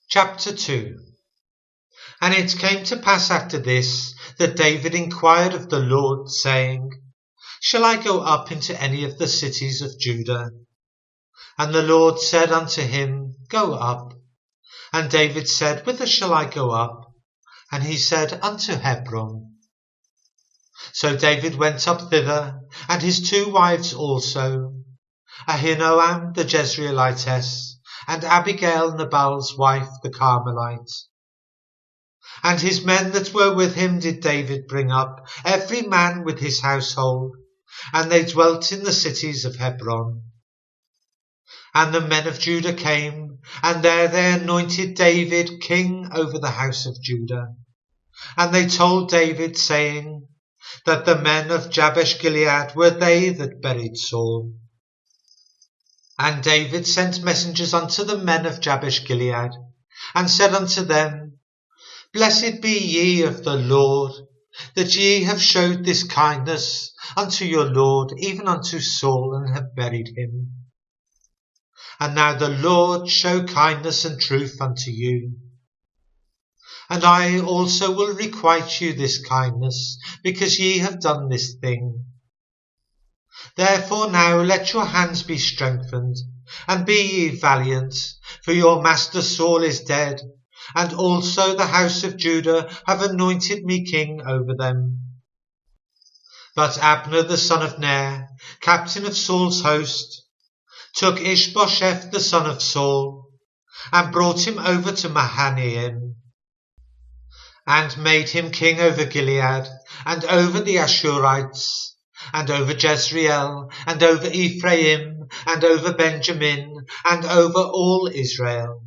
Chapter 2. And it came to pass after this, that David inquired of the Lord, saying, Shall I go up into any of the cities of Judah? And the Lord said unto him, Go up. And David said, Whither shall I go up? And he said, Unto Hebron. So David went up thither, and his 2 wives also, Ahinoam the Jezreelitess, and Abigail Nabal's wife the Carmelite. And his men that were with him did David bring up, every man with his household, and they dwelt in the cities of Hebron. And the men of Judah came, and there they anointed David king over the house of Judah. And they told David, saying, that the men of Jabesh Gilead were they that buried Saul. And David sent messengers unto the men of Jabesh Gilead, and said unto them, Blessed be ye of the Lord, that ye have showed this kindness unto your Lord, even unto Saul, and have buried him. And now the Lord show kindness and truth unto you. And I also will requite you this kindness, because ye have done this thing. Therefore now let your hands be strengthened, and be ye valiant, for your master Saul is dead, and also the house of Judah have anointed me king over them. But Abner the son of Ner, captain of Saul's host, took Ishbosheth the son of Saul, and brought him over to Mahanaim, and made him king over Gilead, and over the Ashurites, and over Jezreel, and over Ephraim, and over Benjamin, and over all Israel.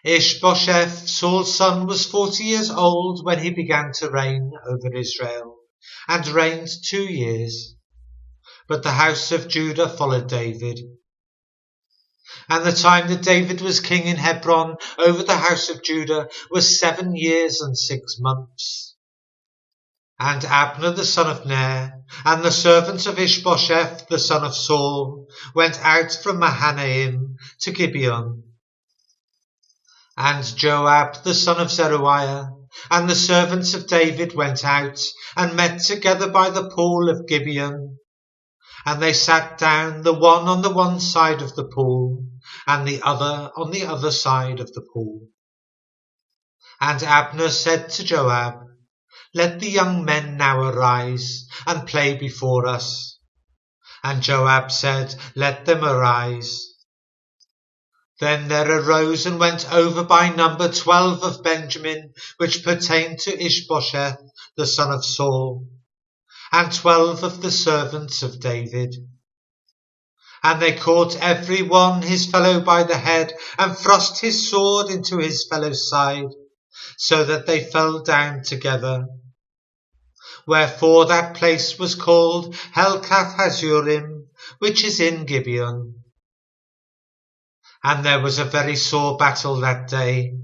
Ishbosheth, Saul's son, was 40 years old when he began to reign over Israel, and reigned 2 years. But the house of Judah followed David. And the time that David was king in Hebron over the house of Judah was 7 years and 6 months. And Abner the son of Ner, and the servants of Ishbosheth the son of Saul, went out from Mahanaim to Gibeon. And Joab the son of Zeruiah, and the servants of David went out, and met together by the pool of Gibeon. And they sat down, the one on the one side of the pool, and the other on the other side of the pool. And Abner said to Joab, Let the young men now arise, and play before us. And Joab said, Let them arise. Then there arose and went over by number 12 of Benjamin, which pertained to Ishbosheth the son of Saul, and 12 of the servants of David. And they caught every one his fellow by the head, and thrust his sword into his fellow's side, so that they fell down together. Wherefore that place was called Helkath Hazurim, which is in Gibeon. And there was a very sore battle that day,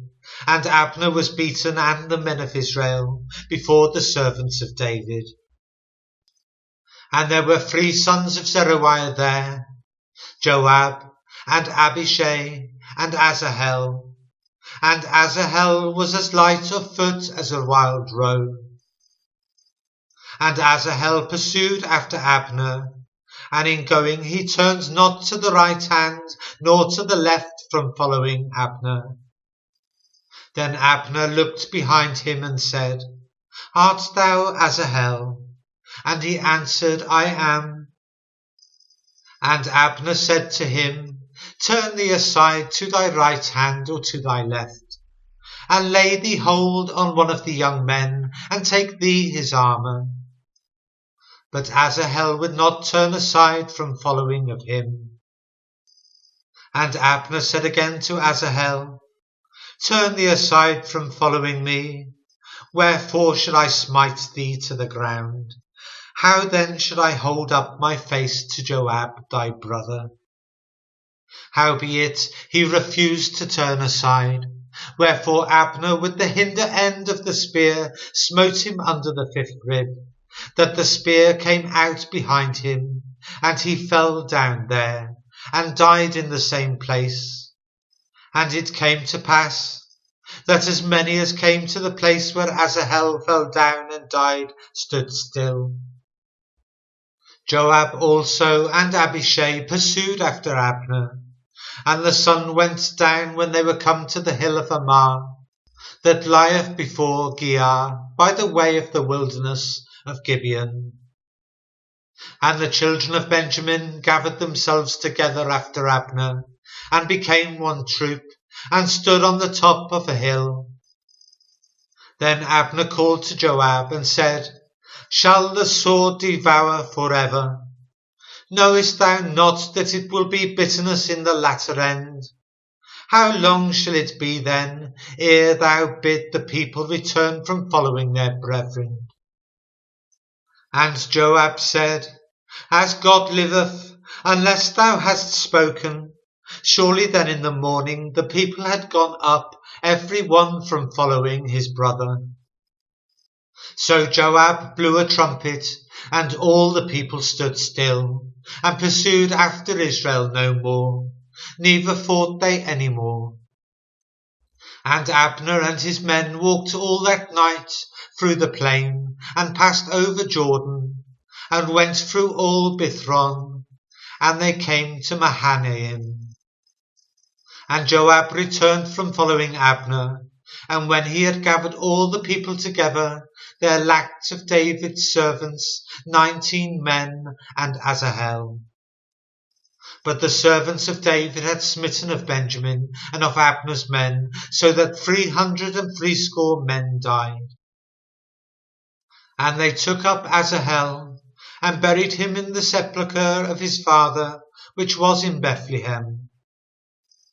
and Abner was beaten and the men of Israel before the servants of David. And there were 3 sons of Zeruiah there, Joab, and Abishai, and Asahel. And Asahel was as light of foot as a wild roe. And Asahel pursued after Abner, and in going he turned not to the right hand, nor to the left from following Abner. Then Abner looked behind him and said, Art thou Asahel? And he answered, I am. And Abner said to him, Turn thee aside to thy right hand or to thy left, and lay thee hold on one of the young men, and take thee his armour. But Asahel would not turn aside from following of him. And Abner said again to Asahel, Turn thee aside from following me. Wherefore should I smite thee to the ground? How then should I hold up my face to Joab thy brother? Howbeit he refused to turn aside. Wherefore Abner with the hinder end of the spear smote him under the 5th rib, that the spear came out behind him, and he fell down there, and died in the same place. And it came to pass that as many as came to the place where Asahel fell down and died stood still. Joab also and Abishai pursued after Abner, and the sun went down when they were come to the hill of Ammah, that lieth before Giah, by the way of the wilderness of Gibeon. And the children of Benjamin gathered themselves together after Abner, and became one troop, and stood on the top of a hill. Then Abner called to Joab, and said, Shall the sword devour for ever? Knowest thou not that it will be bitterness in the latter end? How long shall it be then, ere thou bid the people return from following their brethren? And Joab said, As God liveth, unless thou hast spoken, surely then in the morning the people had gone up, every one from following his brother. So Joab blew a trumpet, and all the people stood still, and pursued after Israel no more, neither fought they any more. And Abner and his men walked all that night through the plain, and passed over Jordan, and went through all Bithron, and they came to Mahanaim. And Joab returned from following Abner, and when he had gathered all the people together, there lacked of David's servants 19 men and Asahel. But the servants of David had smitten of Benjamin and of Abner's men, so that 360 men died. And they took up Asahel, and buried him in the sepulchre of his father, which was in Bethlehem.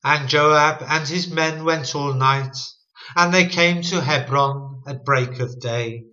And Joab and his men went all night, and they came to Hebron at break of day.